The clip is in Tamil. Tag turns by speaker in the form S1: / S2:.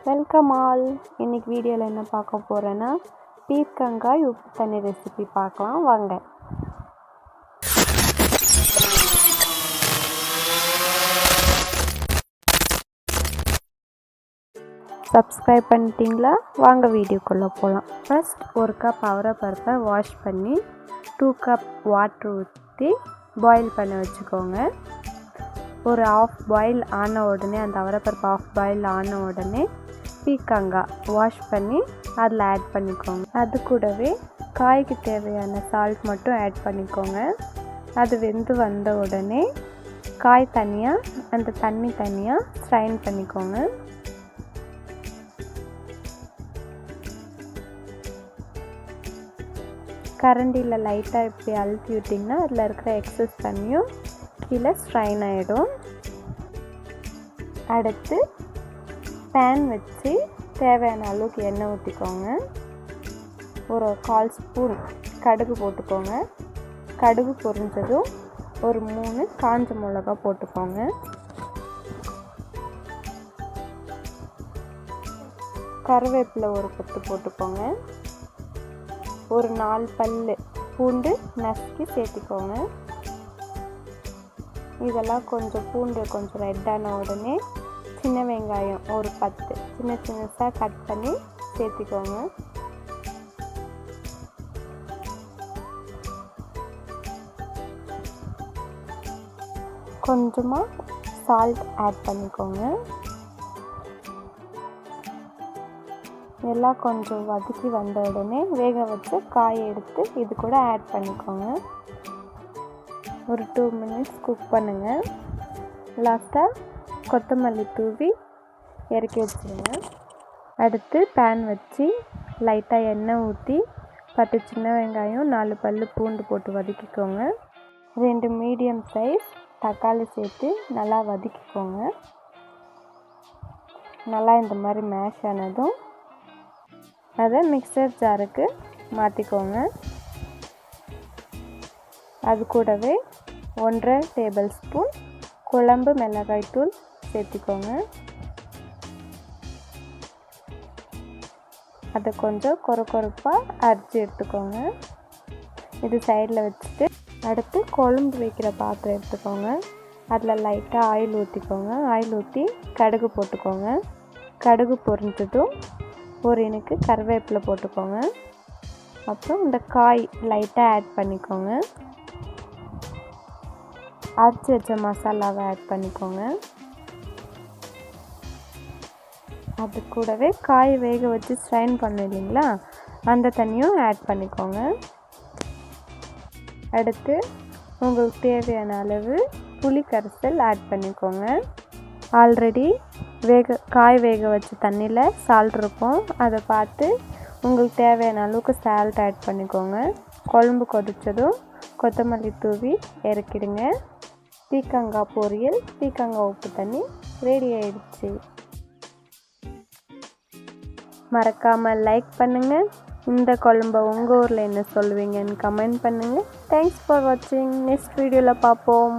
S1: Welcome all. இன்னைக்கு வீடியோவில் என்ன பார்க்க போகிறேன்னா பீர்க்கங்காய் உப்பு தண்ணி ரெசிபி பார்க்கலாம் வாங்க. சப்ஸ்கிரைப் பண்ணிட்டீங்களா? வாங்க வீடியோக்குள்ளே போகலாம். ஃபர்ஸ்ட் ஒரு கப் அவரைப்பருப்பை வாஷ் பண்ணி 2 கப் வாட்டர் ஊற்றி பாயில் பண்ண வச்சுக்கோங்க. ஒரு ஆஃப் பாயில் ஆன உடனே அந்த அவரைப்பருப்பு ஆஃப் பாயில் ஆன உடனே பீர்க்கங்காய் வாஷ் பண்ணி அதில் ஆட் பண்ணிக்கோங்க. அது கூடவே காய்க்கு தேவையான சால்ட் மட்டும் ஆட் பண்ணிக்கோங்க. அது வெந்து வந்த உடனே காய் தனியாக அந்த தண்ணி தனியாக ஸ்ட்ரைன் பண்ணிக்கோங்க. கரண்டியில் லைட்டாக இப்படி அழுத்தி விட்டிங்கன்னா அதில் இருக்கிற எக்ஸஸ் தண்ணியும் கீழே ஸ்ட்ரைன் ஆகிடும். அடுத்து பேன் வச்சு தேவையான அளவுக்கு எண்ணெய் ஊற்றிக்கோங்க. ஒரு 1/4 ஸ்பூன் கடுகு போட்டுக்கோங்க. கடுகு பொரிஞ்சதும் ஒரு 3 காஞ்ச மிளகா போட்டுக்கோங்க. கருவேப்பிலை ஒரு கொத்து போட்டுக்கோங்க. ஒரு 4 பல்லு பூண்டு நசுக்கி சேர்த்துக்கோங்க. இதெல்லாம் பூண்டு கொஞ்சம் ரெட்டான உடனே சின்ன வெங்காயம் ஒரு 10 சின்னதாக கட் பண்ணி சேர்த்துக்கோங்க. கொஞ்சமாக சால்ட் ஆட் பண்ணிக்கோங்க. எல்லாம் கொஞ்சம் வதக்கி வந்த உடனே வேக வச்சு காயை எடுத்து இது கூட ஆட் பண்ணிக்கோங்க. ஒரு 2 மினிட்ஸ் குக் பண்ணுங்கள். லாஸ்ட்டாக கொத்தமல்லி தூவி இறக்கி வச்சுருங்க. அடுத்து பேன் வச்சு லைட்டாக எண்ணெய் ஊற்றி 10 சின்ன வெங்காயம் 4 பல்லு பூண்டு போட்டு வதக்கிக்கோங்க. 2 மீடியம் சைஸ் தக்காளி சேர்த்து நல்லா வதக்கிக்கோங்க. நல்லா இந்த மாதிரி மேஷ் ஆனதும் அதை மிக்சர் ஜாருக்கு மாற்றிக்கோங்க. அது கூடவே 1.5 டேபிள் ஸ்பூன் குழம்பு மிளகாய் தூள் சேர்த்துக்கோங்க. அதை கொஞ்சம் கொரப்பாக அரைச்சி எடுத்துக்கோங்க. இது சைடில் வச்சுட்டு அடுத்து குழம்பு வைக்கிற பாத்திரம் எடுத்துக்கோங்க. அதில் லைட்டாக ஆயில் ஊற்றிக்கோங்க. ஆயில் ஊற்றி கடுகு போட்டுக்கோங்க. கடுகு பொரிஞ்சதும் ஒரு இனுக்கு கருவேப்பிலை போட்டுக்கோங்க. அப்புறம் இந்த காய் லைட்டாக ஆட் பண்ணிக்கோங்க. அரைச்சி வச்ச மசாலாவை ஆட் பண்ணிக்கோங்க. அது கூடவே காய் வேக வச்சு ஸ்ட்ரைன் பண்ண இல்லைங்களா அந்த தண்ணியும் ஆட் பண்ணிக்கோங்க. அடுத்து உங்களுக்கு தேவையான அளவு புளி கரைசல் ஆட் பண்ணிக்கோங்க. ஆல்ரெடி காய் வேக வச்ச தண்ணியில் சால்ட் இருக்கும். அதை பார்த்து உங்களுக்கு தேவையான அளவுக்கு சால்ட் ஆட் பண்ணிக்கோங்க. குழம்பு கொதித்ததும் கொத்தமல்லி தூவி இறக்கிடுங்க. பீர்க்கங்காய் பொரியல் பீர்க்கங்காய் உப்பு தண்ணி ரெடி ஆயிடுச்சு. மறக்காமல் லைக் பண்ணுங்கள். இந்த குழம்பை உங்கள் ஊரில் என்ன சொல்லுவீங்கன்னு கமெண்ட் பண்ணுங்கள். தேங்க்ஸ் ஃபார் வாட்சிங். நெக்ஸ்ட் வீடியோவில் பார்ப்போம்.